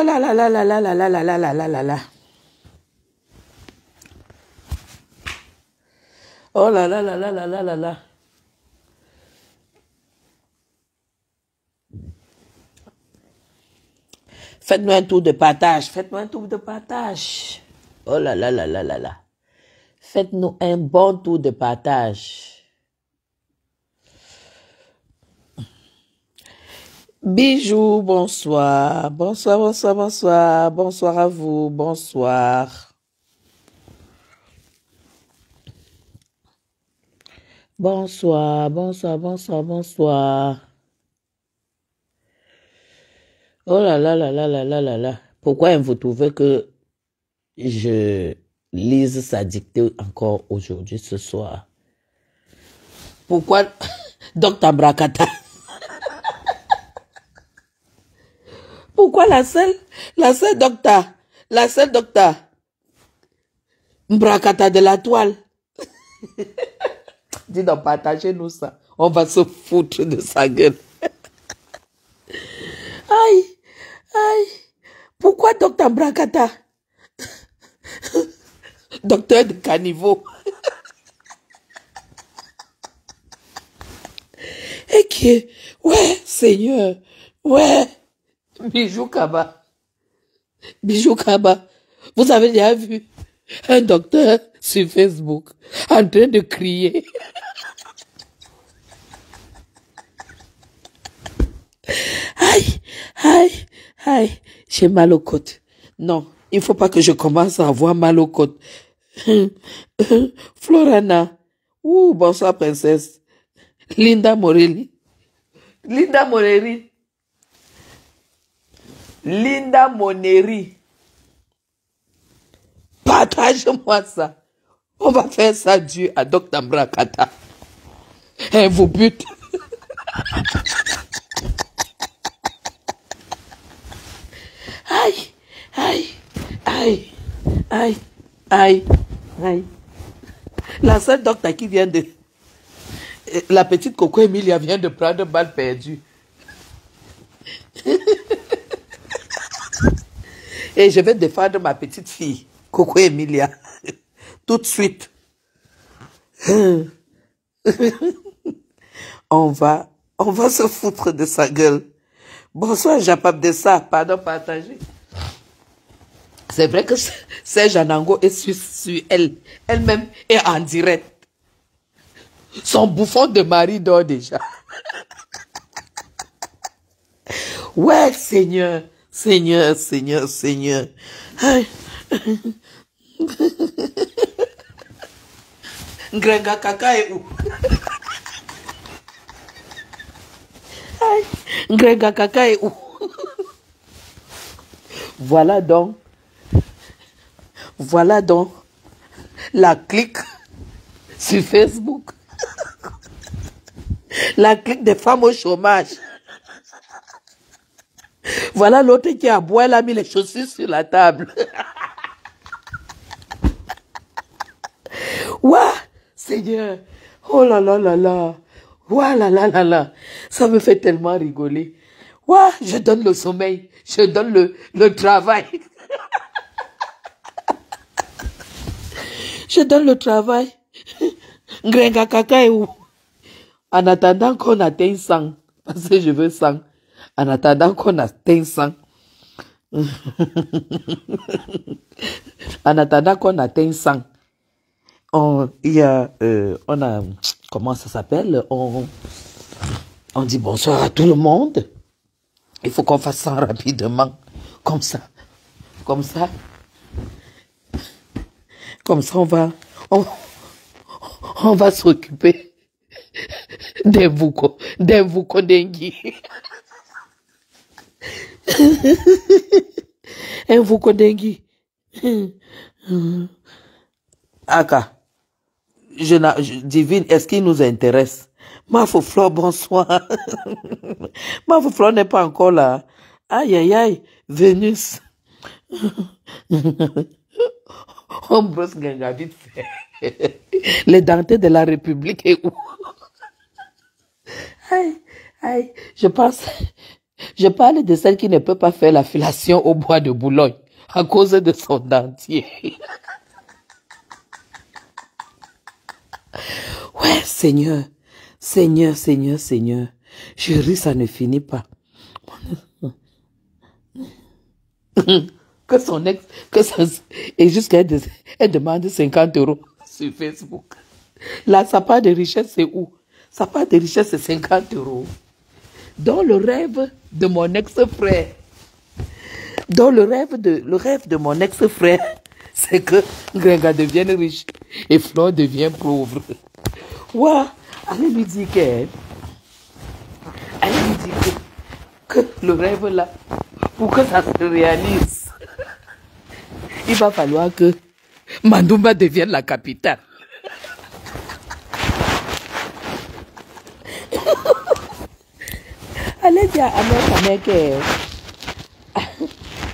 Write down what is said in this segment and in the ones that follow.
là là là là là là là là là là là là là là. Oh là là là là là là là là. Faites-nous un tour de partage. Faites-nous un tour de partage. Oh là là là là là là. Faites-nous un bon tour de partage. Bijou, bonsoir. Bonsoir, bonsoir, bonsoir. Bonsoir à vous. Bonsoir. Bonsoir, bonsoir, bonsoir, bonsoir. Oh là là là là là là là là. Pourquoi vous trouvez que je lise sa dictée encore aujourd'hui, ce soir? Pourquoi Dr. Brakata? Pourquoi la seule docteur Brakata de la toile? Dis donc, partagez-nous ça. On va se foutre de sa gueule. Aïe, aïe. Pourquoi Dr. Brakata? Docteur de caniveau. Et qui, ouais, Seigneur, ouais. Bijou Kaba. Bijou Kaba. Vous avez déjà vu un docteur sur Facebook en train de crier. Aïe, aïe, aïe, j'ai mal aux côtes. Non, il ne faut pas que je commence à avoir mal aux côtes. Florana. Ouh, bonsoir princesse. Linda Morelli. Linda Morelli. Linda Moneri. Partage-moi ça. On va faire ça Dieu à Dr. Brakata. Elle vous bute. Aïe, aïe, aïe, aïe, aïe, aïe. La seule docteur qui vient de... La petite Coco Emilia vient de prendre balle perdue. Et je vais défendre ma petite fille, Coco Emilia, tout de suite. On va se foutre de sa gueule. Bonsoir, Japap de ça, pardon, partagé. C'est vrai que Serge Anango est sur elle. Elle-même est en direct. Son bouffon de mari dort déjà. Ouais, Seigneur. Seigneur, Seigneur, Seigneur. Ngrenga Kaka est où? Ngrenga Kaka est où? Voilà donc la clique sur Facebook. La clique des femmes au chômage. Voilà l'autre qui a boit, elle a mis les chaussures sur la table. Ouah, Seigneur. Oh là là là là. Ouah là là là là. Ça me fait tellement rigoler. Ouah, je donne le sommeil. Je donne le travail. Je donne le travail. Ngrenga Kaka est où? En attendant qu'on atteigne 100. Parce que je veux 100. En attendant qu'on atteigne 100. En attendant qu'on atteigne 100. On a, comment ça s'appelle? On dit bonsoir à tout le monde. Il faut qu'on fasse ça rapidement. Comme ça, on va s'occuper d'un Vukodengui. Un Vukodengui. Aka, divine, est-ce qu'il nous intéresse? Mafoflore, bonsoir. Mafoflore n'est pas encore là. Aïe, aïe, aïe, Vénus. On brosse Genga vite fait. Les dentées de la République est où? Aïe, aïe, je pense Je parle de celle qui ne peut pas faire la fellation au bois de Boulogne à cause de son dentier. Ouais, Seigneur, Seigneur, Seigneur, Seigneur. Je ris, ça ne finit pas. Que son ex, et jusqu'à elle demande 50 € sur Facebook. Là, sa part de richesse, c'est où? Sa part de richesse, c'est 50 €. Dans le rêve de mon ex-frère, le rêve de mon ex-frère, c'est que Grenga devienne riche et Flore devient pauvre. Ouah, allez lui dire que le rêve là, pour que ça se réalise, il va falloir que Mandumba devienne la capitale. Allez dire à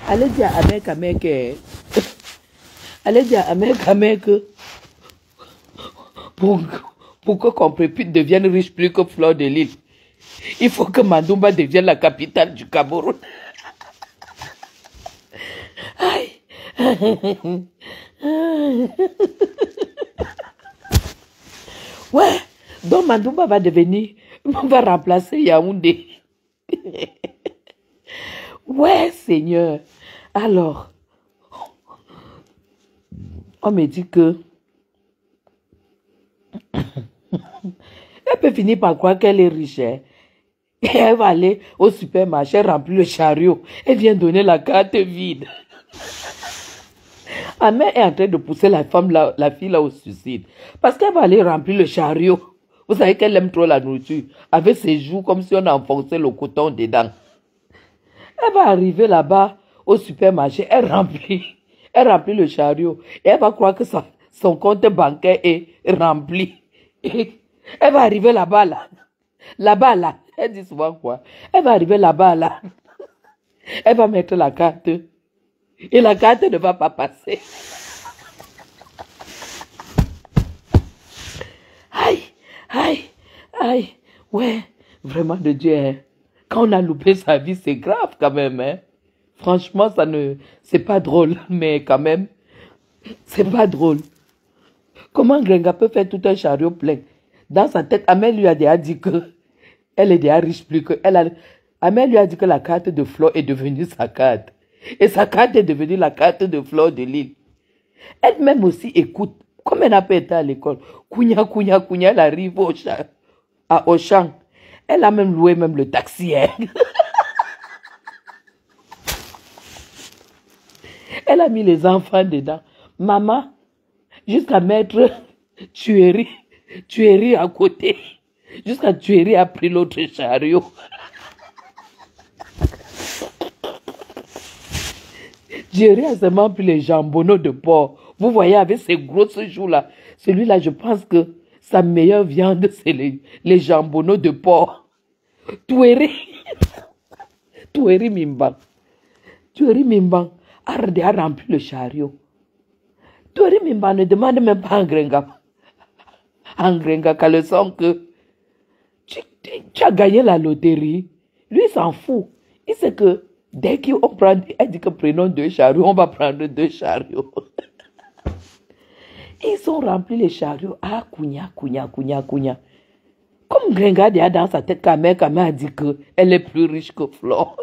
allez dire à que pour que Comprépute devienne riche plus que Flore de Lille, il faut que Mandumba devienne la capitale du Cameroun. Aïe. Ouais, donc Mandumba va remplacer Yaoundé. Ouais, Seigneur. Alors, on me dit que elle peut finir par croire qu'elle est riche. Hein? Et elle va aller au supermarché, remplir le chariot. Elle vient donner la carte vide. Amé est en train de pousser la fille là au suicide. Parce qu'elle va aller remplir le chariot. Vous savez qu'elle aime trop la nourriture. Avec ses joues comme si on enfonçait le coton dedans. Elle va arriver là-bas au supermarché. Elle remplit le chariot. Et elle va croire que son compte bancaire est rempli. Et elle va arriver là-bas là. Là-bas là. Elle dit souvent quoi? Elle va arriver là-bas là. Elle va mettre la carte. Et la carte ne va pas passer. Aïe, aïe, aïe. Ouais, vraiment de Dieu. Hein. Quand on a loupé sa vie, c'est grave quand même. Hein. Franchement, c'est pas drôle. Mais quand même, c'est pas drôle. Comment Grenga peut faire tout un chariot plein? Dans sa tête, Amel lui a déjà dit que elle est déjà riche plus que elle. Amel lui a dit que la carte de Flore est devenue sa carte. Et sa carte est devenue la carte de Flore de Lille. Elle-même aussi écoute. Comme elle n'a pas été à l'école. Kounya, elle arrive à Auchan. Elle a même loué même le taxi. Hein. Elle a mis les enfants dedans. Maman, jusqu'à mettre tuerie à côté. Jusqu'à tuerie a pris l'autre chariot. Tuerie a seulement pris les jambonneaux de porc. Vous voyez, avec ces grosses joues-là, celui-là, je pense que sa meilleure viande, c'est les jambonneaux de porc. Tuerie Mimbang a rempli le chariot. Tuerie Mimbang ne demande même pas à Ngrenga qu'à le sent que tu as gagné la loterie. Lui, il s'en fout. Il sait que dès qu'on prend, elle dit que prenons 2 chariots, on va prendre 2 chariots. Ils ont rempli les chariots. Ah, Kounya. Comme Grenga a dans sa tête, Kamé a dit qu'elle est plus riche que Flore.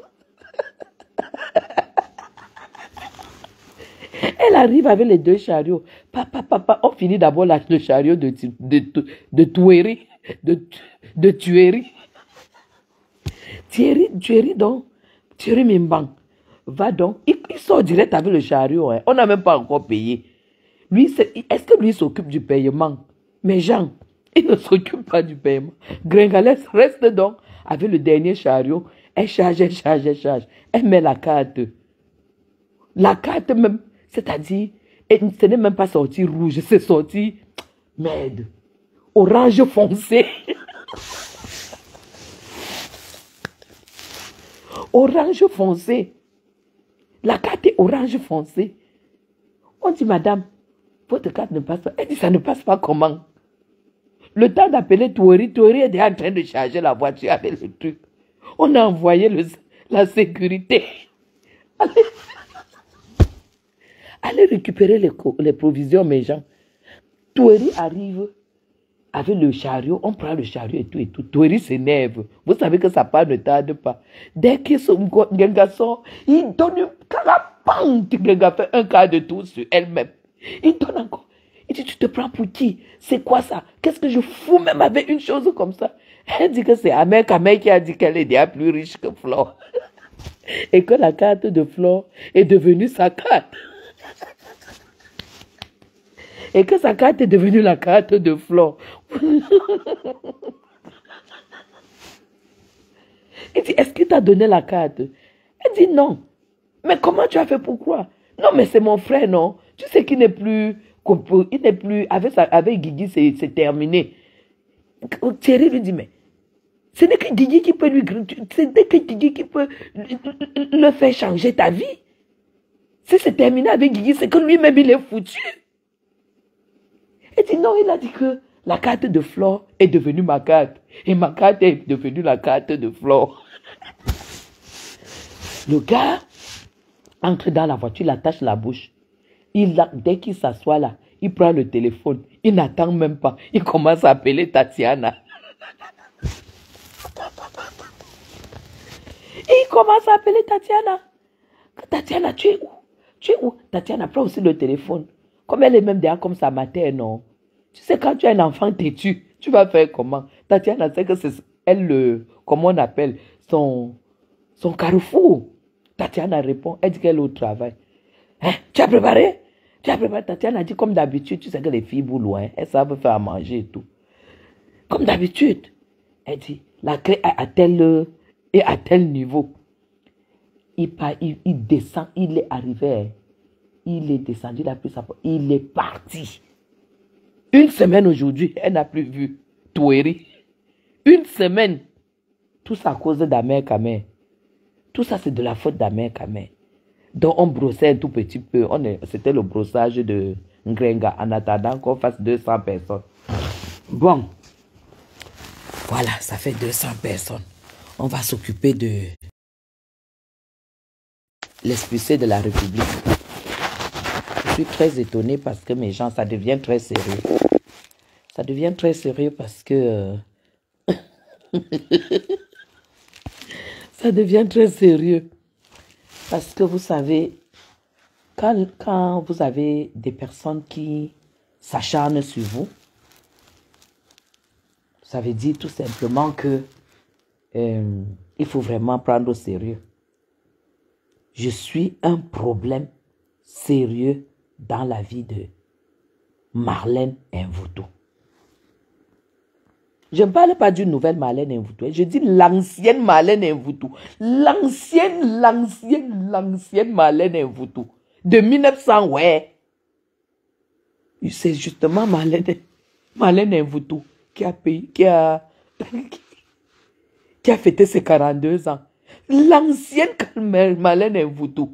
Elle arrive avec les 2 chariots. Papa, on finit d'abord le chariot de tuerie. De tuerie. Tuerie donc. Tuerie Mimbang. Va donc. Il sort direct avec le chariot. Hein. On n'a même pas encore payé. Lui, est-ce que lui s'occupe du paiement? Mais Jean, il ne s'occupe pas du paiement. Grengalès reste donc avec le dernier chariot. Elle charge. Elle met la carte. La carte même, c'est-à-dire, ce n'est même pas sorti rouge, c'est sorti, merde, orange foncé. Orange foncé. La carte est orange foncé. On dit, madame, votre carte ne passe pas. Elle dit, ça ne passe pas comment? Le temps d'appeler Toueri est déjà en train de charger la voiture avec le truc. On a envoyé la sécurité. Allez récupérer les provisions, mes gens. Toueri arrive avec le chariot, on prend le chariot et tout et tout. Toueri s'énerve. Vous savez que ça part ne tarde pas. Dès que son garçon, il donne une carapante. Genga fait un quart de tour sur elle-même. Il donne encore. Il dit, tu te prends pour qui? C'est quoi ça? Qu'est-ce que je fous même avec une chose comme ça? Elle dit que c'est Amer Kamel qui a dit qu'elle est déjà plus riche que Flore. Et que la carte de Flore est devenue sa carte. Et que sa carte est devenue la carte de Flore. Il dit, est-ce qu'il t'a donné la carte? Elle dit non. Mais comment tu as fait pour quoi? Non, mais c'est mon frère, non? Tu sais qu'il n'est plus, avec Guigui, c'est terminé. Thierry lui dit, mais ce n'est que Guigui qui peut le faire changer ta vie. Si c'est terminé avec Guigui, c'est que lui-même il est foutu. Elle dit non, il a dit que la carte de Flore est devenue ma carte. Et ma carte est devenue la carte de Flore. Le gars entre dans la voiture, il attache la bouche. Dès qu'il s'assoit là, il prend le téléphone. Il n'attend même pas. Il commence à appeler Tatiana. Et il commence à appeler Tatiana. Tatiana, tu es où? Tu es où? Tatiana prend aussi le téléphone. Comme elle est même derrière comme sa mère, non? Tu sais, quand tu as un enfant têtu, tu vas faire comment? Tatiana sait que c'est elle, comment on appelle, son carrefour. Tatiana répond, elle dit qu'elle est au travail. Hein? Tu as préparé? Tu as préparé? Tatiana dit, comme d'habitude, tu sais que les filles boulent loin, elles savent faire à manger et tout. Comme d'habitude. Elle dit, la clé est à tel niveau. Il descend, il est arrivé. Il est descendu, il a pris sa porte, il est parti. Une semaine aujourd'hui, elle n'a plus vu Toueri. Une semaine. Tout ça à cause d'Amer Kamel. Tout ça, c'est de la faute d'Amer Kamel. Donc, on brossait un tout petit peu. C'était le brossage de Ngrenga en attendant qu'on fasse 200 personnes. Bon. Voilà, ça fait 200 personnes. On va s'occuper de l'expulsé de la République. Je suis très étonné parce que mes gens, ça devient très sérieux. Ça devient très sérieux parce que... ça devient très sérieux. Parce que vous savez, quand vous avez des personnes qui s'acharnent sur vous, ça veut dire tout simplement que il faut vraiment prendre au sérieux. Je suis un problème sérieux dans la vie de Marlène Mvuto. Je ne parle pas d'une nouvelle Marlène Mvuto. Je dis l'ancienne Marlène Mvuto. L'ancienne Marlène Mvuto. De 1900, ouais. C'est justement Marlène Mvuto qui a fêté ses 42 ans. L'ancienne Marlène Mvuto.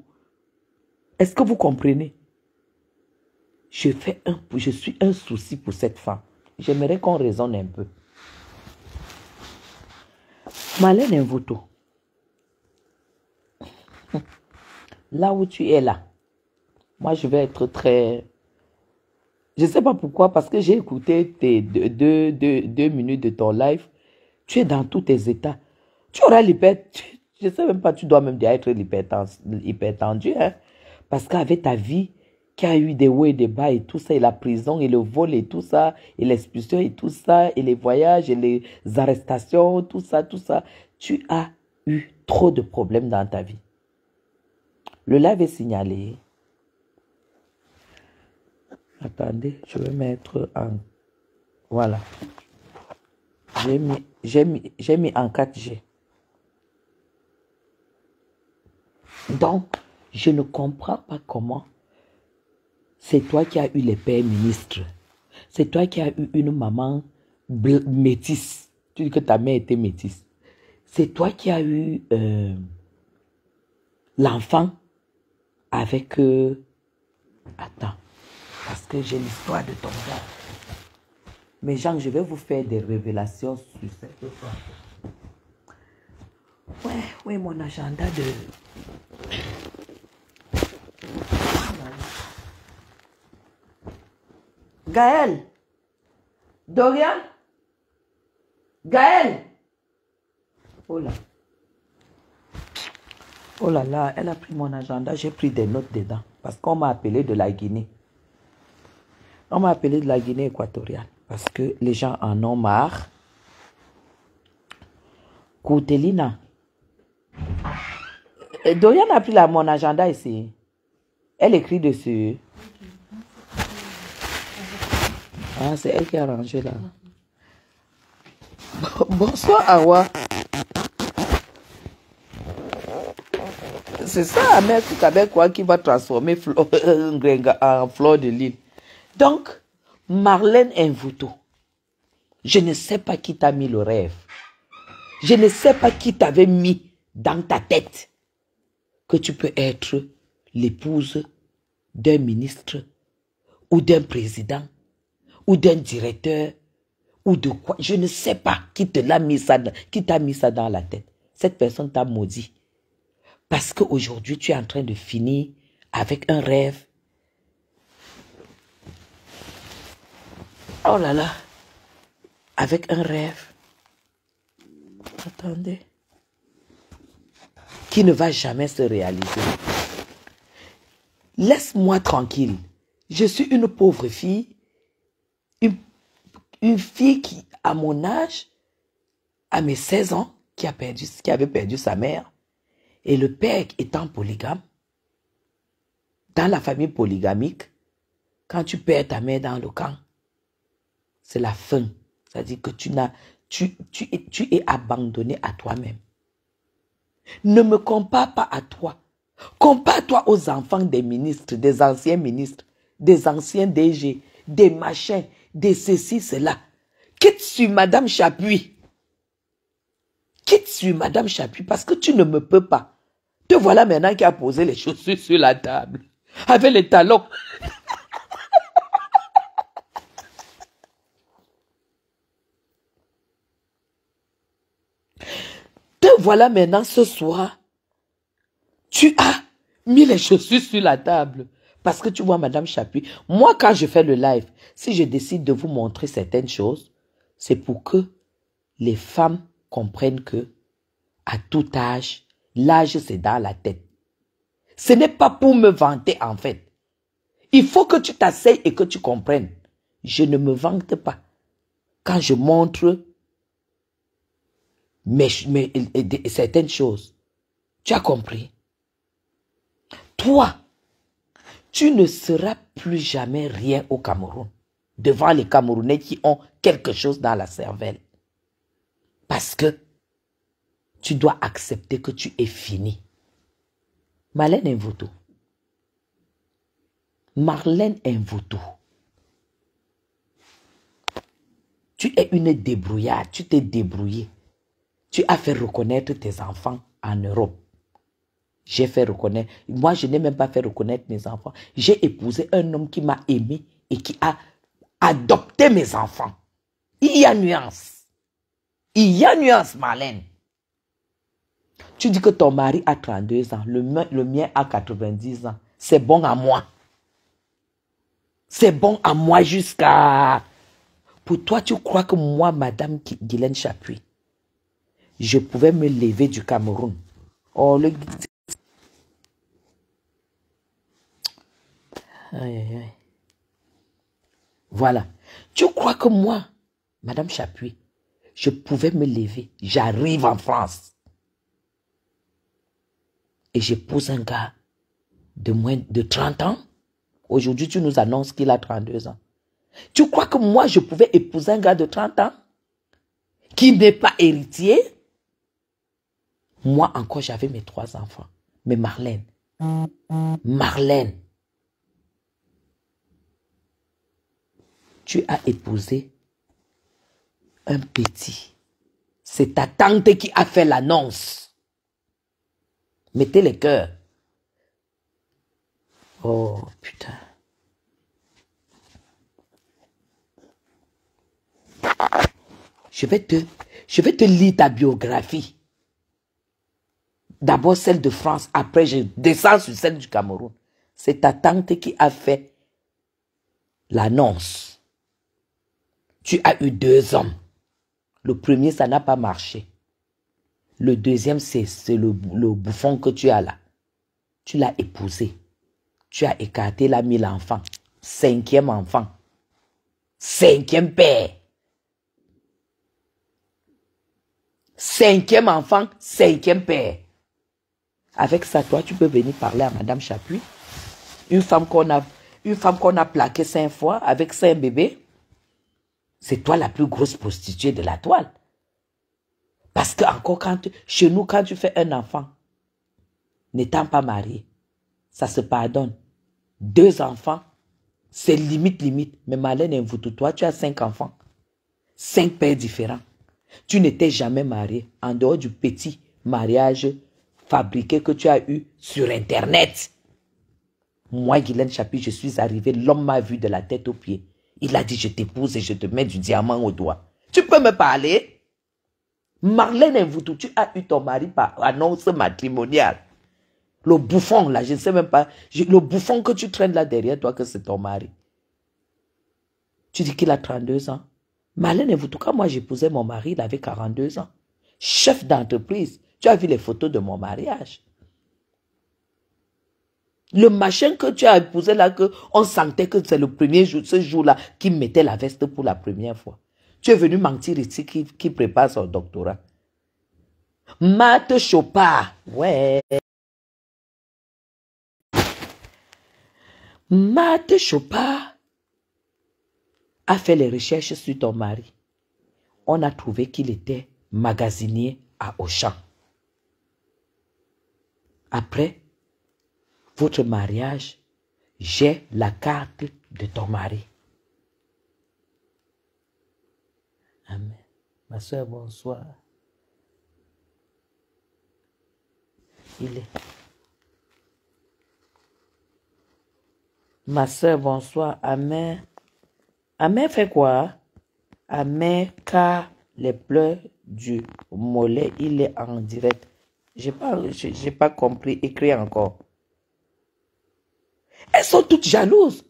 Est-ce que vous comprenez? Je suis un souci pour cette femme. J'aimerais qu'on raisonne un peu. Marlène Mvuto, là où tu es là, moi je vais être très... Je ne sais pas pourquoi, parce que j'ai écouté tes 2 minutes de ton live. Tu es dans tous tes états. Tu auras je ne sais même pas, tu dois même déjà être hypertendu, hein? Parce qu'avec ta vie, qui a eu des hauts et des bas et tout ça, et la prison, et le vol et tout ça, et l'expulsion et tout ça, et les voyages, et les arrestations, tout ça, tu as eu trop de problèmes dans ta vie. Le live est signalé. Attendez, je vais mettre en... Voilà. J'ai mis en 4G. Donc, je ne comprends pas comment c'est toi qui as eu les pères ministres. C'est toi qui as eu une maman métisse. Tu dis que ta mère était métisse. C'est toi qui as eu l'enfant avec... Attends, parce que j'ai l'histoire de ton gars. Mais Jean, je vais vous faire des révélations sur cette fois. Ouais. Où est mon agenda de... Gaël. Dorian. Gaël. Oh là. Oh là là, elle a pris mon agenda. J'ai pris des notes dedans. Parce qu'on m'a appelé de la Guinée. On m'a appelé de la Guinée équatoriale. Parce que les gens en ont marre. Koutelina. Dorian a pris mon agenda ici. Elle écrit dessus. Ah, c'est elle qui a rangé là. Bonsoir, Awa. C'est ça, Ahmed Kabekwa qui va transformer Ngrenga en fleur de l'île. Donc, Marlène Mvuto, je ne sais pas qui t'a mis le rêve. Je ne sais pas qui t'avait mis dans ta tête que tu peux être l'épouse d'un ministre ou d'un président ou d'un directeur ou de quoi. Je ne sais pas qui t'a mis ça dans la tête. Cette personne t'a maudit. Parce qu'aujourd'hui, tu es en train de finir avec un rêve. Oh là là. Avec un rêve. Attendez. Qui ne va jamais se réaliser. Laisse-moi tranquille. Je suis une pauvre fille. Une fille qui, à mon âge, à mes 16 ans, qui avait perdu sa mère. Et le père étant polygame, dans la famille polygamique, quand tu perds ta mère dans le camp, c'est la fin. C'est-à-dire que tu es abandonné à toi-même. Ne me compare pas à toi. Compare-toi aux enfants des ministres, des anciens ministres, des anciens DG, des machins, des ceci, cela. Quitte sur Madame Chapuis. Quitte sur Madame Chapuis parce que tu ne me peux pas. Te voilà maintenant qui a posé les chaussures sur la table. Avec les talons. Te voilà maintenant ce soir. Tu as mis les chaussures sur la table. Parce que tu vois Madame Chapuis. Moi quand je fais le live, si je décide de vous montrer certaines choses, c'est pour que les femmes comprennent que à tout âge, l'âge c'est dans la tête. Ce n'est pas pour me vanter en fait. Il faut que tu t'asseyes et que tu comprennes. Je ne me vante pas. Quand je montre certaines choses. Tu as compris? Toi, tu ne seras plus jamais rien au Cameroun. Devant les Camerounais qui ont quelque chose dans la cervelle. Parce que tu dois accepter que tu es fini. Marlène Mvuto. Marlène Mvuto. Tu es une débrouillarde. Tu t'es débrouillée. Tu as fait reconnaître tes enfants en Europe. J'ai fait reconnaître. Moi, je n'ai même pas fait reconnaître mes enfants. J'ai épousé un homme qui m'a aimé et qui a adopté mes enfants. Il y a nuance. Il y a nuance, Marlène. Tu dis que ton mari a 32 ans. Le mien a 90 ans. C'est bon à moi. C'est bon à moi jusqu'à... Pour toi, tu crois que moi, Madame Guylaine Chapuis, je pouvais me lever du Cameroun. Oh, le... Aïe, aïe, aïe. Voilà. Tu crois que moi, Madame Chapuis, je pouvais me lever. J'arrive en France. Et j'épouse un gars de moins de 30 ans. Aujourd'hui, tu nous annonces qu'il a 32 ans. Tu crois que moi, je pouvais épouser un gars de 30 ans qui n'est pas héritier? Moi encore, j'avais mes 3 enfants. Mais Marlène, tu as épousé un petit. C'est ta tante qui a fait l'annonce. Mettez les cœurs. Oh, putain. Je vais te lire ta biographie. D'abord celle de France, après je descends sur celle du Cameroun. C'est ta tante qui a fait l'annonce. Tu as eu 2 hommes. Le premier, ça n'a pas marché. Le deuxième, c'est le bouffon que tu as là. Tu l'as épousé. Tu as écarté la 1000 enfants. 5e enfant. 5e père. 5e enfant, 5e père. Avec ça, toi, tu peux venir parler à Madame Chapuis. Une femme qu'on a plaquée 5 fois avec 5 bébés. C'est toi la plus grosse prostituée de la toile. Parce que encore chez nous, quand tu fais un enfant, n'étant pas marié, ça se pardonne. 2 enfants, c'est limite. Mais Marlène Mvutu, toi, tu as 5 enfants. 5 pères différents. Tu n'étais jamais marié en dehors du petit mariage fabriqué que tu as eu sur Internet. Moi, Guylaine Chapuis, je suis arrivé, l'homme m'a vu de la tête aux pieds. Il a dit, je t'épouse et je te mets du diamant au doigt. Tu peux me parler? Marlène Mvutu, tu as eu ton mari par annonce matrimoniale. Le bouffon, là, je ne sais même pas. Le bouffon que tu traînes là derrière toi, que c'est ton mari. Tu dis qu'il a 32 ans. Marlène Mvutu, quand moi j'épousais mon mari, il avait 42 ans. Chef d'entreprise. Tu as vu les photos de mon mariage. Le machin que tu as épousé là, on sentait que c'est le premier jour, ce jour-là, qui mettait la veste pour la première fois. Tu es venu mentir ici qui prépare son doctorat. Marthe Chopard. Ouais. Marthe Chopard a fait les recherches sur ton mari. On a trouvé qu'il était magasinier à Auchan. Après votre mariage, j'ai la carte de ton mari. Amen. Ma soeur, bonsoir. Il est. Ma soeur, bonsoir. Amen. Amen fait quoi? Amen, car les pleurs du mollet, il est en direct. J'ai pas compris. Écrit encore. Elles sont toutes jalouses.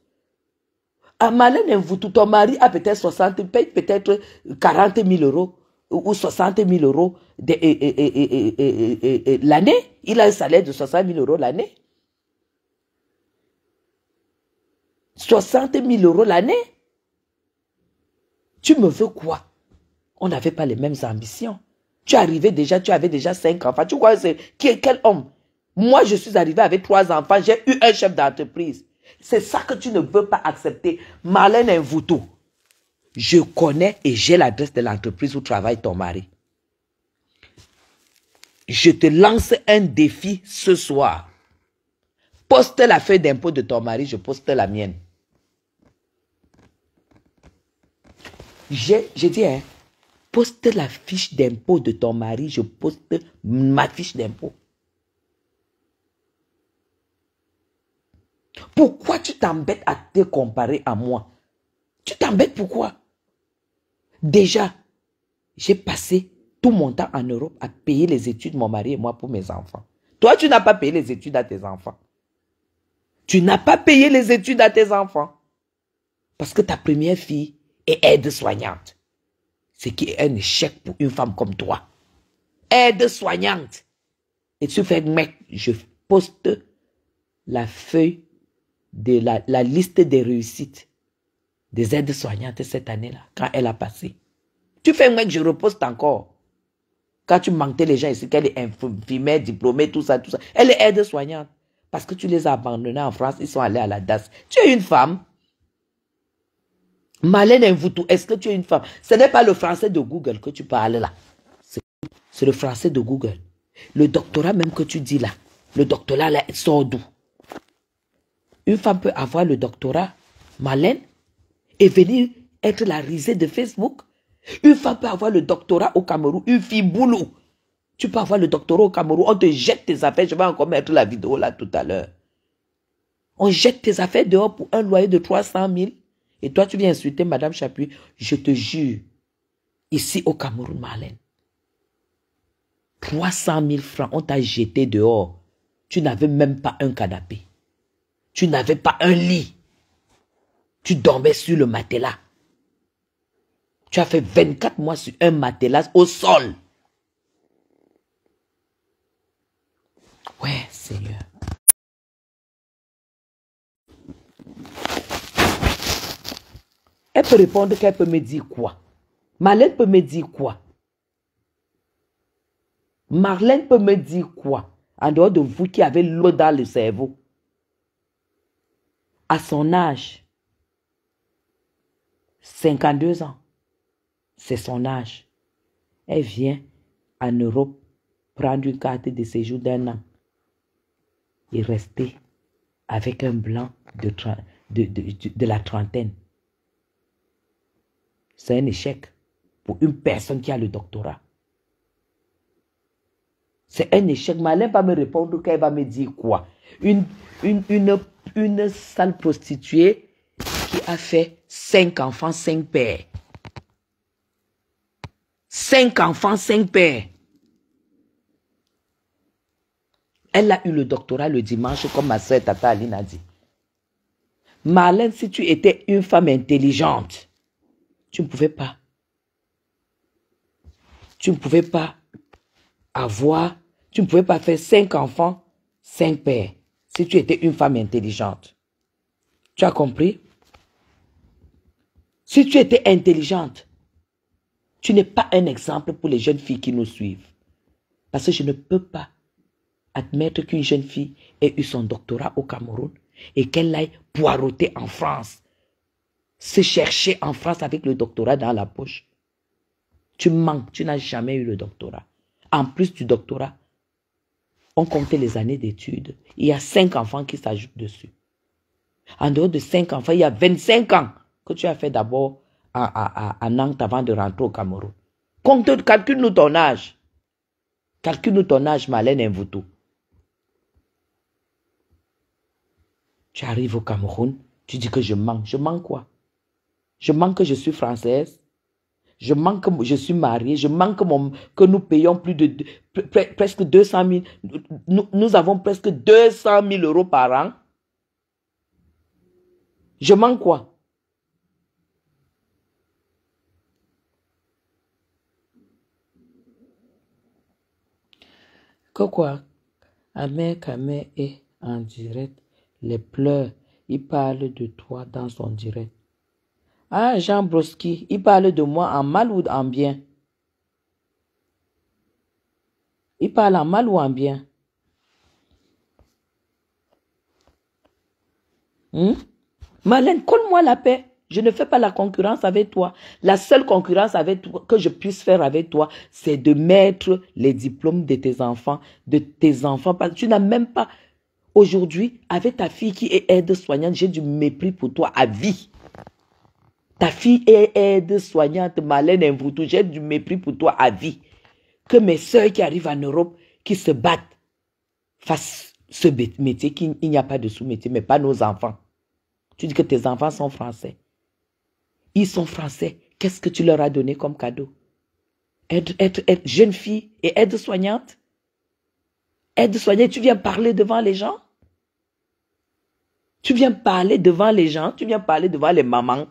À Marlène Mvutu, ton mari a peut-être 60, paye peut-être 40 000 euros ou 60 000 euros l'année. Il a un salaire de 60 000 euros l'année. 60 000 euros l'année. Tu me veux quoi? On n'avait pas les mêmes ambitions. Tu avais déjà 5 enfants. Tu crois que c'est quel homme? Moi, je suis arrivé avec 3 enfants. J'ai eu un chef d'entreprise. C'est ça que tu ne veux pas accepter. Marlène Mvutu, je connais et j'ai l'adresse de l'entreprise où travaille ton mari. Je te lance un défi ce soir. Poste la feuille d'impôt de ton mari, je poste la mienne. J'ai dit, hein, poste la fiche d'impôt de ton mari, je poste ma fiche d'impôt. Pourquoi tu t'embêtes à te comparer à moi? Tu t'embêtes pourquoi? Déjà, j'ai passé tout mon temps en Europe à payer les études de mon mari et moi pour mes enfants. Toi, tu n'as pas payé les études à tes enfants. Tu n'as pas payé les études à tes enfants. Parce que ta première fille est aide-soignante. Ce qui est un échec pour une femme comme toi. Aide-soignante. Et tu fais, mec, je poste la feuille de la liste des réussites des aides-soignantes cette année-là, quand elle a passé. Tu fais, mec, je reposte encore. Quand tu mentais les gens ici, qu'elle est infirmière, diplômée, tout ça. Elle est aide-soignante. Parce que tu les as abandonnés en France, ils sont allés à la DAS. Tu es une femme. Marlène Mvutu, est-ce que tu es une femme? Ce n'est pas le français de Google que tu parles là. C'est le français de Google. Le doctorat même que tu dis là, le doctorat là, sort d'où? Une femme peut avoir le doctorat, Marlène, et venir être la risée de Facebook. Une femme peut avoir le doctorat au Cameroun, une fille boulot. Tu peux avoir le doctorat au Cameroun, on te jette tes affaires. Je vais encore mettre la vidéo là tout à l'heure. On jette tes affaires dehors pour un loyer de 300 000. Et toi, tu viens insulter Madame Chapuis. Je te jure, ici au Cameroun, Marlène, 300 000 francs, on t'a jeté dehors. Tu n'avais même pas un canapé. Tu n'avais pas un lit. Tu dormais sur le matelas. Tu as fait 24 mois sur un matelas au sol. Ouais, Seigneur. Elle peut répondre qu'elle peut me dire quoi? Marlène peut me dire quoi? Marlène peut me dire quoi? En dehors de vous qui avez l'eau dans le cerveau. À son âge, 52 ans, c'est son âge. Elle vient en Europe prendre une carte de séjour d'1 an et rester avec un blanc de la trentaine. C'est un échec pour une personne qui a le doctorat. C'est un échec. Marlène va me répondre qu'elle va me dire quoi? Une sale prostituée qui a fait 5 enfants, 5 pères. 5 enfants, 5 pères. Elle a eu le doctorat le dimanche, comme ma soeur Tata Aline a dit. Marlène, si tu étais une femme intelligente, tu ne pouvais pas. Tu ne pouvais pas avoir, tu ne pouvais pas faire 5 enfants, 5 pères, si tu étais une femme intelligente. Tu as compris? Si tu étais intelligente, tu n'es pas un exemple pour les jeunes filles qui nous suivent. Parce que je ne peux pas admettre qu'une jeune fille ait eu son doctorat au Cameroun et qu'elle aille poireauter en France, se chercher en France avec le doctorat dans la poche. Tu manques, tu n'as jamais eu le doctorat. En plus du doctorat, on comptait les années d'études. Il y a 5 enfants qui s'ajoutent dessus. En dehors de 5 enfants, il y a 25 ans que tu as fait d'abord à Nantes avant de rentrer au Cameroun. Calcule-nous ton âge. Calcule-nous ton âge, Marlène Mvutu. Tu arrives au Cameroun, tu dis que je manque. Je manque quoi? Je manque que je suis française. Je manque que je suis mariée. Je manque que nous payons presque 200 000. Nous avons presque 200 000 euros par an. Je manque quoi? Que quoi? Amé Kamé est en direct. Les pleurs, il parle de toi dans son direct. Ah, Jean Broski, il parle de moi en mal ou en bien? Il parle en mal ou en bien? Marlène, colle-moi la paix. Je ne fais pas la concurrence avec toi. La seule concurrence avec toi, que je puisse faire avec toi, c'est de mettre les diplômes de tes enfants. Parce que tu n'as même pas... Aujourd'hui, avec ta fille qui est aide-soignante, j'ai du mépris pour toi à vie. Ta fille est aide-soignante, Marlène Mvutu, j'ai du mépris pour toi à vie. Que mes soeurs qui arrivent en Europe, qui se battent, fassent ce métier, qu'il n'y a pas de sous-métier, mais pas nos enfants. Tu dis que tes enfants sont français. Ils sont français. Qu'est-ce que tu leur as donné comme cadeau? Être jeune fille et aide-soignante? Aide-soignante, tu viens parler devant les gens? Tu viens parler devant les gens? Tu viens parler devant les mamans?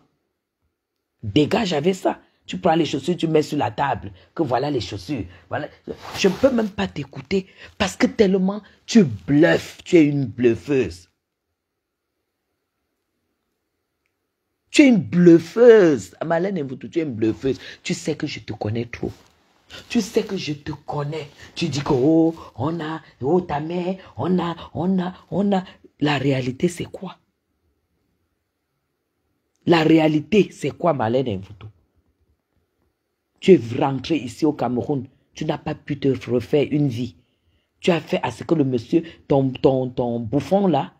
Dégage avec ça. Tu prends les chaussures, tu mets sur la table. Que voilà les chaussures. Voilà. Je ne peux même pas t'écouter parce que tellement tu bluffes. Tu es une bluffeuse. Tu es une bluffeuse. Marlène Mvutu, tu es une bluffeuse. Tu sais que je te connais trop. Tu sais que je te connais. Tu dis que, oh, ta mère, on a. La réalité, c'est quoi? La réalité, c'est quoi, Marlène Mvutu? Tu es rentré ici au Cameroun. Tu n'as pas pu te refaire une vie. Tu as fait à ce que le monsieur, ton bouffon là,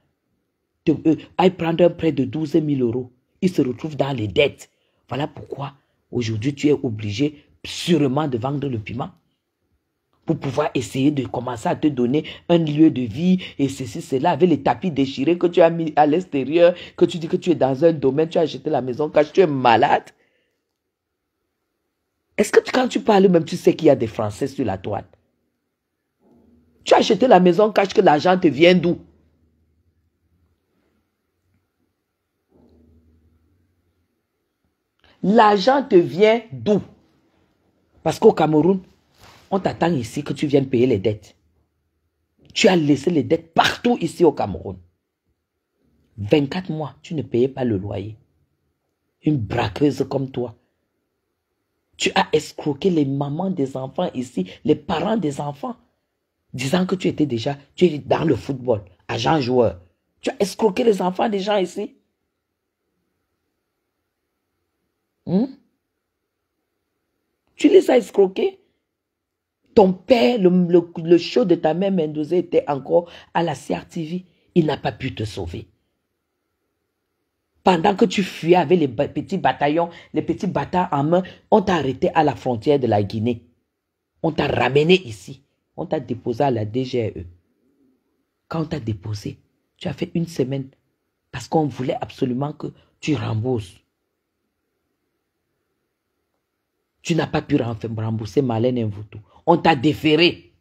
aille prendre un prêt de 12 000 euros. Il se retrouve dans les dettes. Voilà pourquoi aujourd'hui tu es obligé sûrement de vendre le piment pour pouvoir essayer de commencer à te donner un lieu de vie et ceci, cela, avec les tapis déchirés que tu as mis à l'extérieur, que tu dis que tu es dans un domaine, tu as acheté la maison quand tu es malade. Est-ce que quand tu parles même, tu sais qu'il y a des Français sur la toile? Tu as acheté la maison cash que l'argent te vient d'où? L'argent te vient d'où? Parce qu'au Cameroun, on t'attend ici que tu viennes payer les dettes. Tu as laissé les dettes partout ici au Cameroun. 24 mois, tu ne payais pas le loyer. Une braqueuse comme toi. Tu as escroqué les mamans des enfants ici, les parents des enfants, disant que tu étais dans le football, agent joueur. Tu as escroqué les enfants des gens ici. Tu les as escroqués. Ton père, le show de ta mère Mendoza était encore à la CRTV. Il n'a pas pu te sauver. Pendant que tu fuyais avec les petits bataillons, les petits bâtards en main, on t'a arrêté à la frontière de la Guinée. On t'a ramené ici. On t'a déposé à la DGRE. Quand on t'a déposé, tu as fait une semaine parce qu'on voulait absolument que tu rembourses. Tu n'as pas pu rembourser Marlène Mvutu. On t'a déféré.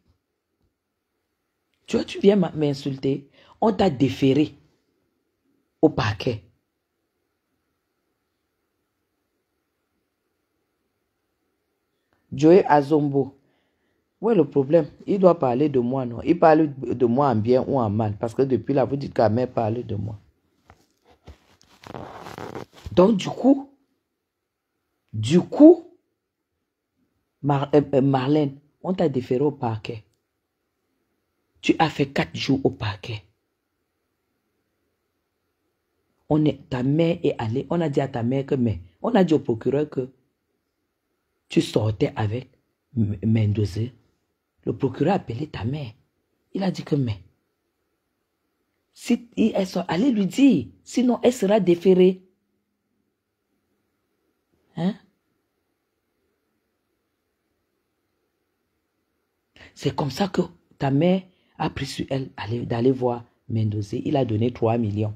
Tu vois, tu viens m'insulter. On t'a déféré au parquet. Joey Azombo. Où est le problème? Il doit parler de moi, non? Il parle de moi en bien ou en mal. Parce que depuis là, vous dites qu'à mère parle de moi. Donc, du coup, Marlène, on t'a déféré au parquet. Tu as fait 4 jours au parquet. Ta mère est allée, on a dit à ta mère que, mais, on a dit au procureur que tu sortais avec Mendoza. Le procureur a appelé ta mère. Il a dit que, mais, si allez lui dire, sinon elle sera déférée. Hein? C'est comme ça que ta mère a pris sur elle d'aller voir Mendoza. Il a donné 3 millions.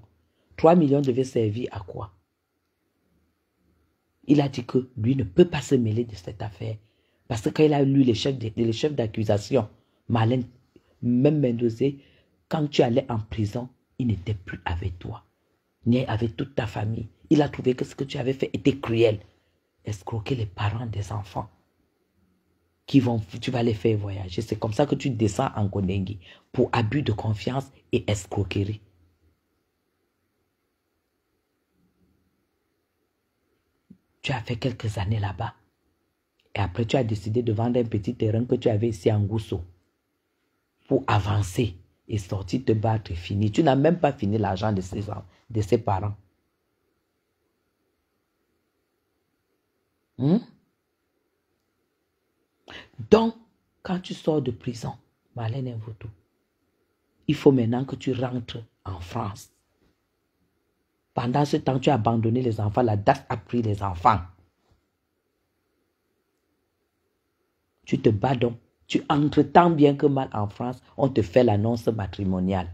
3 millions devaient servir à quoi? Il a dit que lui ne peut pas se mêler de cette affaire. Parce que quand il a lu les chefs d'accusation, Marlène, même Mendoza, quand tu allais en prison, il n'était plus avec toi, ni avec toute ta famille. Il a trouvé que ce que tu avais fait était cruel. Escroquer les parents des enfants. Tu vas les faire voyager. C'est comme ça que tu descends en Kondengi pour abus de confiance et escroquerie. Tu as fait quelques années là-bas. Et après, tu as décidé de vendre un petit terrain que tu avais ici en Gousso pour avancer et sortir te battre et finir. Tu n'as même pas fini l'argent de ses parents. Donc, quand tu sors de prison, Marlène Mvutu, il faut maintenant que tu rentres en France. Pendant ce temps, tu as abandonné les enfants. La DAF a pris les enfants. Tu te bats donc. Tu entres tant bien que mal en France. On te fait l'annonce matrimoniale.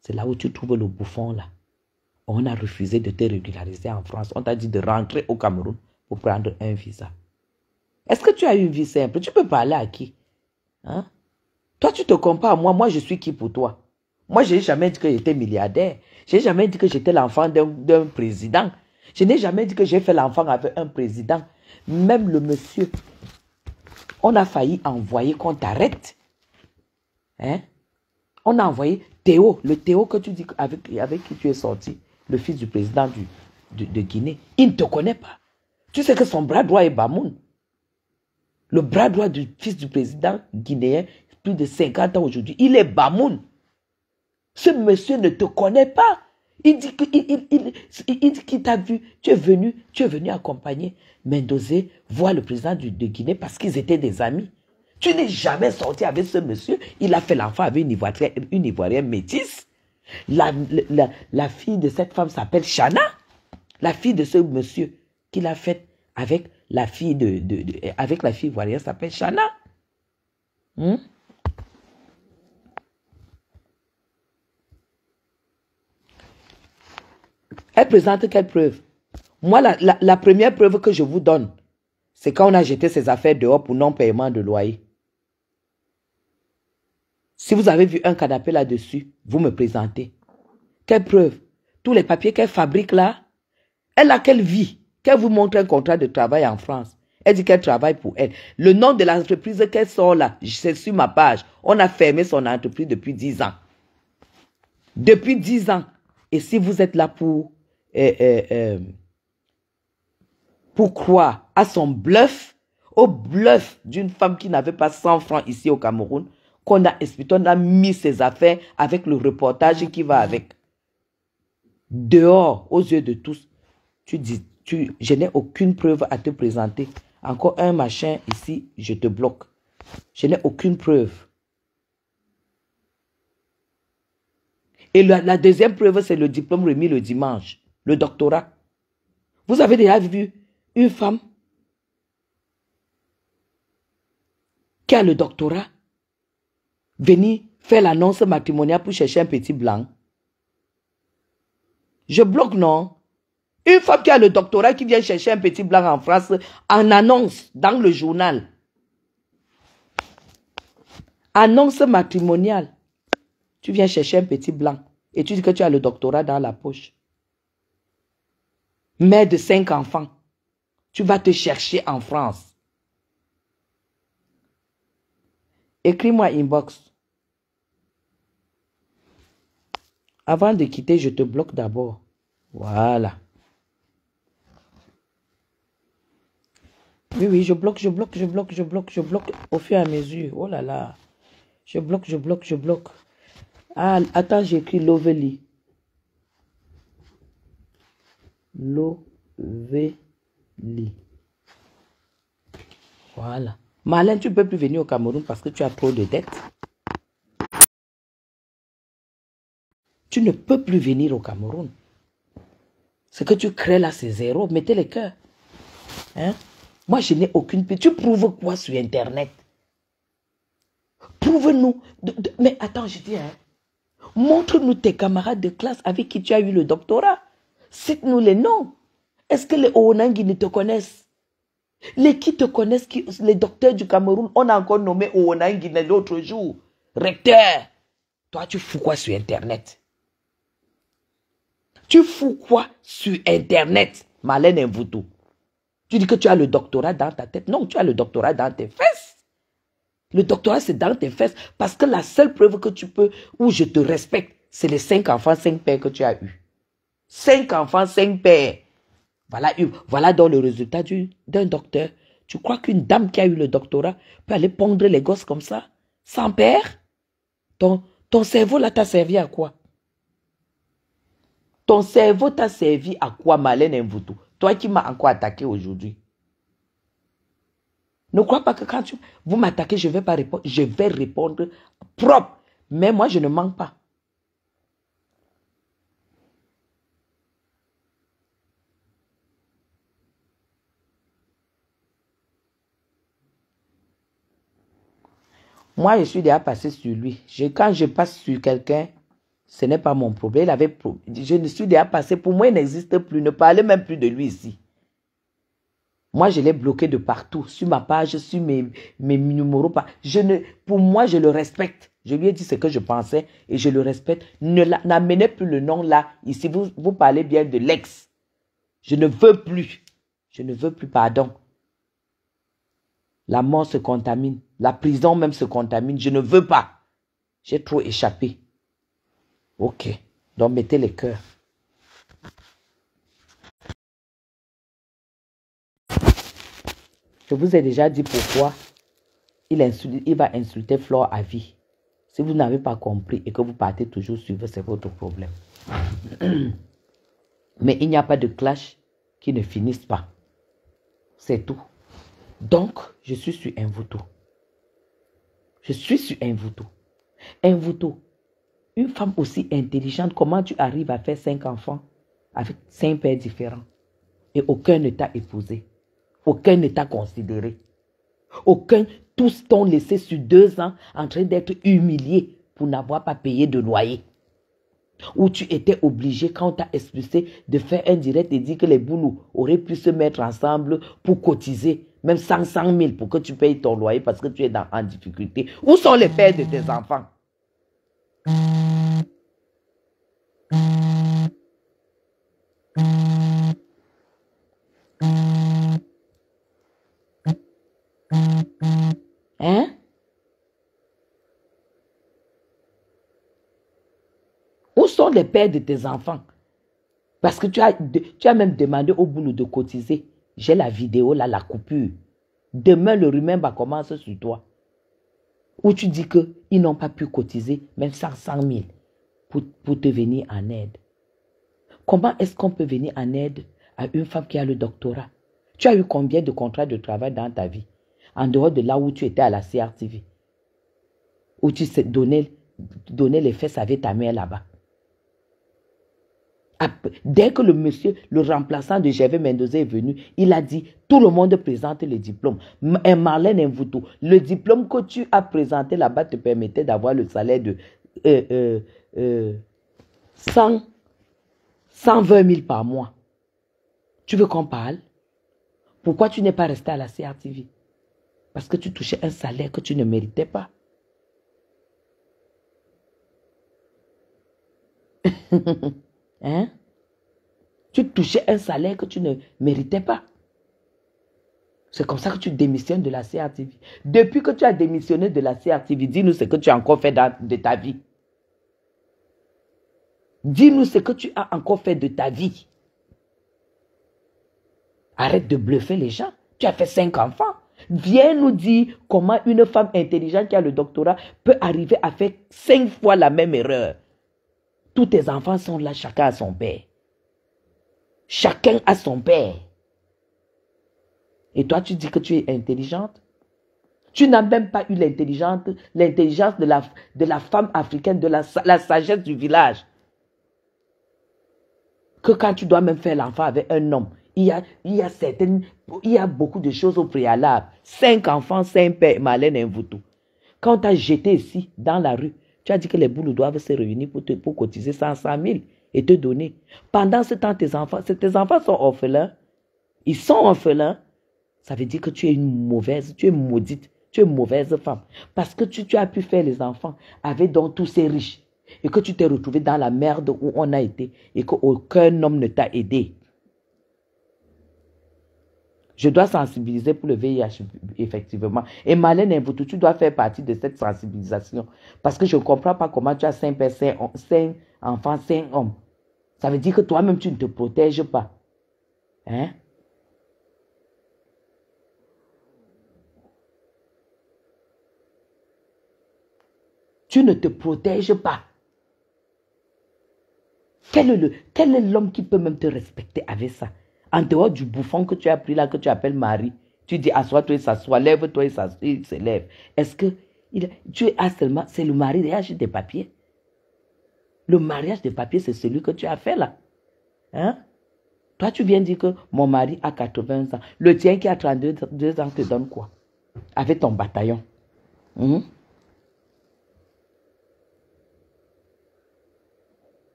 C'est là où tu trouves le bouffon là. On a refusé de te régulariser en France. On t'a dit de rentrer au Cameroun pour prendre un visa. Est-ce que tu as une vie simple? Tu peux parler à qui? Hein? Toi, tu te compares à moi. Moi, je suis qui pour toi? Moi, je n'ai jamais dit que j'étais milliardaire. Je n'ai jamais dit que j'étais l'enfant d'un président. Je n'ai jamais dit que j'ai fait l'enfant avec un président. Même le monsieur, on a failli envoyer qu'on t'arrête. Hein? On a envoyé Théo, le Théo que tu dis avec qui tu es sorti, le fils du président de Guinée. Il ne te connaît pas. Tu sais que son bras droit est Bamoun. Le bras droit du fils du président guinéen, plus de 50 ans aujourd'hui, il est Bamoun. Ce monsieur ne te connaît pas. Il dit qu'il t'a vu. Tu es venu accompagner Mendoza voir le président de Guinée parce qu'ils étaient des amis. Tu n'es jamais sorti avec ce monsieur. Il a fait l'enfant avec une Ivoirienne métisse. La fille de cette femme s'appelle Chana. La fille de ce monsieur qu'il a faite avec la fille avec la fille ivoirienne s'appelle Chana. Elle présente quelle preuve? Moi, la première preuve que je vous donne, c'est quand on a jeté ses affaires dehors pour non-paiement de loyer. Si vous avez vu un canapé là-dessus, vous me présentez. Quelle preuve? Tous les papiers qu'elle fabrique là, elle a quelle vie? Qu'elle vous montre un contrat de travail en France. Elle dit qu'elle travaille pour elle. Le nom de l'entreprise qu'elle sort là, c'est sur ma page. On a fermé son entreprise depuis 10 ans. Depuis 10 ans. Et si vous êtes là pour croire à son bluff, au bluff d'une femme qui n'avait pas 100 francs ici au Cameroun, qu'on a expliqué, on a mis ses affaires avec le reportage qui va avec. Dehors, aux yeux de tous, tu dis, je n'ai aucune preuve à te présenter. Encore un machin ici, je te bloque. Je n'ai aucune preuve. Et la deuxième preuve, c'est le diplôme remis le dimanche, le doctorat. Vous avez déjà vu une femme qui a le doctorat venir faire l'annonce matrimoniale pour chercher un petit blanc? Je bloque, non? Une femme qui a le doctorat qui vient chercher un petit blanc en France en annonce dans le journal. Annonce matrimoniale. Tu viens chercher un petit blanc et tu dis que tu as le doctorat dans la poche. Mère de 5 enfants. Tu vas te chercher en France. Écris-moi inbox. Avant de quitter, je te bloque d'abord. Voilà. Oui, je bloque au fur et à mesure. Oh là là. Je bloque. Ah, attends, j'écris Lovely. Lovely. Voilà. Marlène, tu ne peux plus venir au Cameroun parce que tu as trop de dettes. Tu ne peux plus venir au Cameroun. Ce que tu crées là, c'est zéro. Mettez les cœurs. Hein? Moi, je n'ai aucune... Tu prouves quoi sur Internet? Prouve-nous. Mais attends, je dis, hein. Montre-nous tes camarades de classe avec qui tu as eu le doctorat. Cite-nous les noms. Est-ce que les Oonangi ne te connaissent? Les qui te connaissent, les docteurs du Cameroun, on a encore nommé Oonangi l'autre jour. Recteur. Toi, tu fous quoi sur Internet? Tu fous quoi sur Internet, Marlène Mvutu? Tu dis que tu as le doctorat dans ta tête. Non, tu as le doctorat dans tes fesses. Le doctorat, c'est dans tes fesses. Parce que la seule preuve que tu peux, où je te respecte, c'est les 5 enfants, 5 pères que tu as eus. 5 enfants, 5 pères. Voilà donc le résultat d'un docteur. Tu crois qu'une dame qui a eu le doctorat peut aller pondre les gosses comme ça, sans père? Ton cerveau là t'a servi à quoi? Ton cerveau t'a servi à quoi, Marlène Mvutu? Toi qui m'as encore attaqué aujourd'hui. Ne crois pas que quand vous m'attaquez, je ne vais pas répondre. Je vais répondre propre. Mais moi, je ne mens pas. Moi, je suis déjà passé sur lui. Quand je passe sur quelqu'un, ce n'est pas mon problème. Je ne suis déjà passé. Pour moi, il n'existe plus. Ne parlez même plus de lui ici. Moi, je l'ai bloqué de partout. Sur ma page, sur mes numéros. Pour moi, je le respecte. Je lui ai dit ce que je pensais et je le respecte. N'amenez plus le nom là. Ici, vous parlez bien de l'ex. Je ne veux plus. Je ne veux plus, pardon. La mort se contamine. La prison même se contamine. Je ne veux pas. J'ai trop échappé. Ok. Donc, mettez les cœurs. Je vous ai déjà dit pourquoi il va insulter Flore à vie. Si vous n'avez pas compris et que vous partez toujours suivre, c'est votre problème. Mais il n'y a pas de clash qui ne finissent pas. C'est tout. Donc, je suis sur Mvutu. Je suis sur Mvutu. Mvutu, une femme aussi intelligente, comment tu arrives à faire 5 enfants avec 5 pères différents et aucun ne t'a épousé? Aucun ne t'a considéré. Tous t'ont laissé sur 2 ans en train d'être humilié pour n'avoir pas payé de loyer. Où tu étais obligé, quand on t'a expulsé, de faire un direct et dire que les boulous auraient pu se mettre ensemble pour cotiser, même 100 000 pour que tu payes ton loyer parce que tu es en difficulté. Où sont les pères de tes enfants? Hein? Où sont les pères de tes enfants? Parce que tu as même demandé au boulot de cotiser. J'ai la vidéo là, la coupure. Demain, le rumeur commence sur toi. Où tu dis qu'ils n'ont pas pu cotiser même 100 000 pour te venir en aide. Comment est-ce qu'on peut venir en aide à une femme qui a le doctorat? Tu as eu combien de contrats de travail dans ta vie? En dehors de là où tu étais à la CRTV. Où tu donnais les fesses avec ta mère là-bas. Dès que le monsieur, le remplaçant de Gervais Mendoza est venu, il a dit, tout le monde présente le diplôme. Marlène Mvuto, le diplôme que tu as présenté là-bas te permettait d'avoir le salaire de 120 000 par mois. Tu veux qu'on parle? Pourquoi tu n'es pas resté à la CRTV? Parce que tu touchais un salaire que tu ne méritais pas. Hein? Tu touchais un salaire que tu ne méritais pas. C'est comme ça que tu démissionnes de la CRTV. Depuis que tu as démissionné de la CRTV, dis-nous ce que tu as encore fait de ta vie. Dis-nous ce que tu as encore fait de ta vie. Arrête de bluffer les gens. Tu as fait 5 enfants. Viens nous dire comment une femme intelligente qui a le doctorat peut arriver à faire 5 fois la même erreur. Tous tes enfants sont là, chacun a son père. Chacun a son père. Et toi, tu dis que tu es intelligente? Tu n'as même pas eu l'intelligence de la femme africaine, de la sagesse du village. Que quand tu dois même faire l'enfant avec un homme, il y a beaucoup de choses au préalable. 5 enfants, 5 pères, Marlène Mvuto. Quand tu as jeté ici, dans la rue, tu as dit que les boules doivent se réunir pour cotiser 100 000 et te donner. Pendant ce temps, tes enfants sont orphelins. Ils sont orphelins. Ça veut dire que tu es une mauvaise, tu es maudite, tu es une mauvaise femme. Parce que tu as pu faire les enfants avec donc tous ces riches. Et que tu t'es retrouvé dans la merde où on a été et qu'aucun homme ne t'a aidé. Je dois sensibiliser pour le VIH, effectivement. Et Marlène Mvuto, tu dois faire partie de cette sensibilisation. Parce que je ne comprends pas comment tu as 5 enfants, 5 hommes. Ça veut dire que toi-même, tu ne te protèges pas. Hein? Tu ne te protèges pas. Quel est l'homme qui peut même te respecter avec ça? En dehors du bouffon que tu as pris là, que tu appelles Marie, tu dis assois-toi et s'assoit, lève-toi et il se lève. Est-ce que tu as seulement, c'est le mariage des papiers? Le mariage des papiers, c'est celui que tu as fait là. Hein? Toi, tu viens dire que mon mari a 80 ans. Le tien qui a 32 ans te donne quoi? Avec ton bataillon. On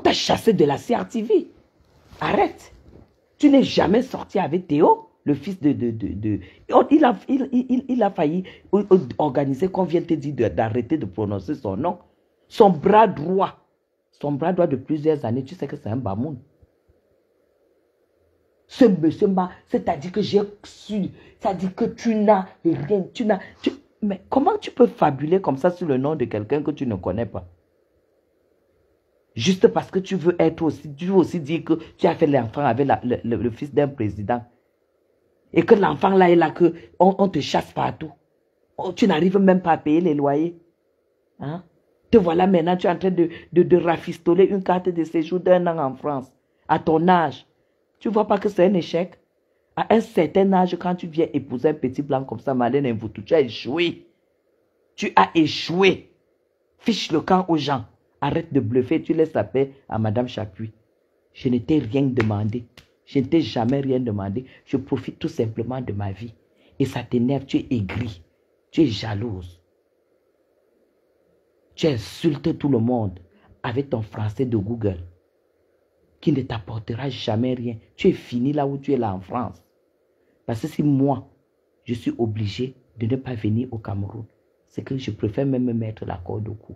t'a chassé de la CRTV. Arrête. Tu n'es jamais sorti avec Théo, le fils de... Il a failli organiser qu'on vienne te dire d'arrêter de prononcer son nom. Son bras droit de plusieurs années, tu sais que c'est un bamoun. Ce monsieur c'est-à-dire que j'ai su, c'est-à-dire que tu n'as rien, mais comment tu peux fabuler comme ça sur le nom de quelqu'un que tu ne connais pas? Juste parce que tu veux aussi dire que tu as fait l'enfant avec le fils d'un président. Et que l'enfant là est là, que on te chasse partout. Tu n'arrives même pas à payer les loyers. Hein? Te voilà maintenant, tu es en train de rafistoler une carte de séjour d'1 an en France. À ton âge. Tu ne vois pas que c'est un échec? À un certain âge, quand tu viens épouser un petit blanc comme ça, Marlène Mvuto, tu as échoué. Tu as échoué. Fiche le camp aux gens. Arrête de bluffer, tu laisses la paix à Madame Chapuis. Je ne t'ai rien demandé. Je ne t'ai jamais rien demandé. Je profite tout simplement de ma vie. Et ça t'énerve, tu es aigri. Tu es jalouse. Tu insultes tout le monde avec ton français de Google qui ne t'apportera jamais rien. Tu es fini là où tu es là en France. Parce que si moi, je suis obligé de ne pas venir au Cameroun, c'est que je préfère même me mettre la corde au cou.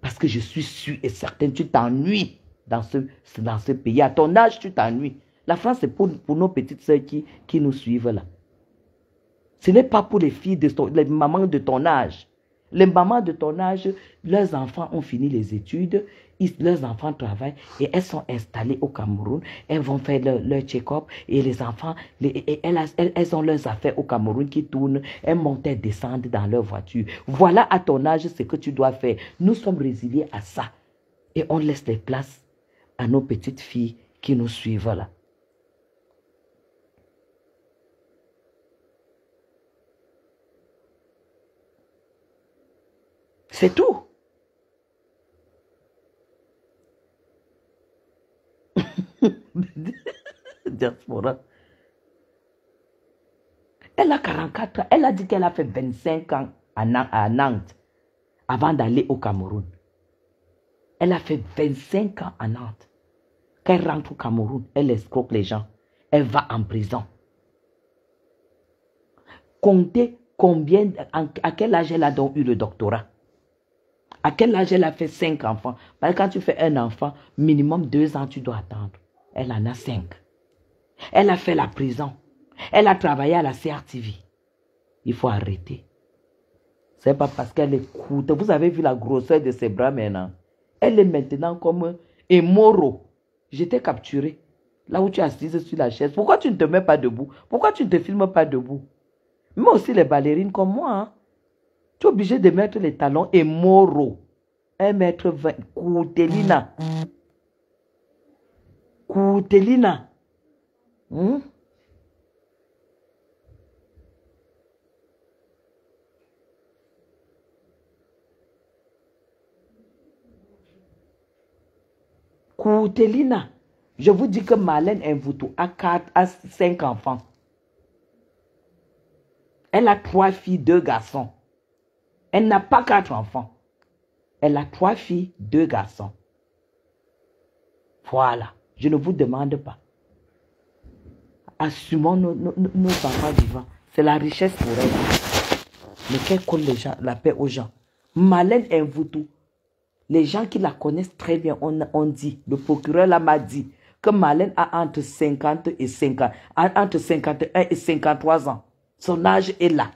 Parce que je suis sûre et certaine, tu t'ennuies dans ce pays. À ton âge, tu t'ennuies. La France, c'est pour nos petites soeurs qui nous suivent là. Ce n'est pas pour les filles, les mamans de ton âge. Les mamans de ton âge, leurs enfants ont fini les études, leurs enfants travaillent et elles sont installées au Cameroun. Elles vont faire leur check-up et les enfants, elles ont leurs affaires au Cameroun qui tournent. Elles montent et descendent dans leur voiture. Voilà à ton âge ce que tu dois faire. Nous sommes résiliés à ça. Et on laisse les places à nos petites filles qui nous suivent là. C'est tout. Diaspora. Elle a 44 ans. Elle a dit qu'elle a fait 25 ans à Nantes avant d'aller au Cameroun. Elle a fait 25 ans à Nantes. Quand elle rentre au Cameroun, elle escroque les gens. Elle va en prison. Comptez combien, à quel âge elle a donc eu le doctorat? À quel âge elle a fait 5 enfants? Parce que quand tu fais un enfant, minimum 2 ans, tu dois attendre. Elle en a 5. Elle a fait la prison. Elle a travaillé à la CRTV. Il faut arrêter. Ce n'est pas parce qu'elle est courte. Vous avez vu la grosseur de ses bras maintenant. Elle est maintenant comme un moro. J'étais capturé. Là où tu es assise sur la chaise. Pourquoi tu ne te mets pas debout? Pourquoi tu ne te filmes pas debout? Mais aussi les ballerines comme moi. Hein? Tu es obligé de mettre les talons et moro. 1m20. Coutelina. Coutelina. Coutelina. Je vous dis que Marlène Mvutu a 5 enfants. Elle a 3 filles, 2 garçons. Elle n'a pas 4 enfants. Elle a 3 filles, 2 garçons. Voilà. Je ne vous demande pas. Assumons nos enfants vivants. C'est la richesse pour elle. Mais qu'elle colle la paix aux gens. Marlène Mvutu. Les gens qui la connaissent très bien ont dit, le procureur m'a dit, que Marlène a entre 50 et 50, entre 51 et 53 ans. Son âge est là.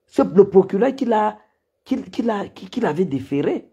C'est le procureur qui l'avait déféré.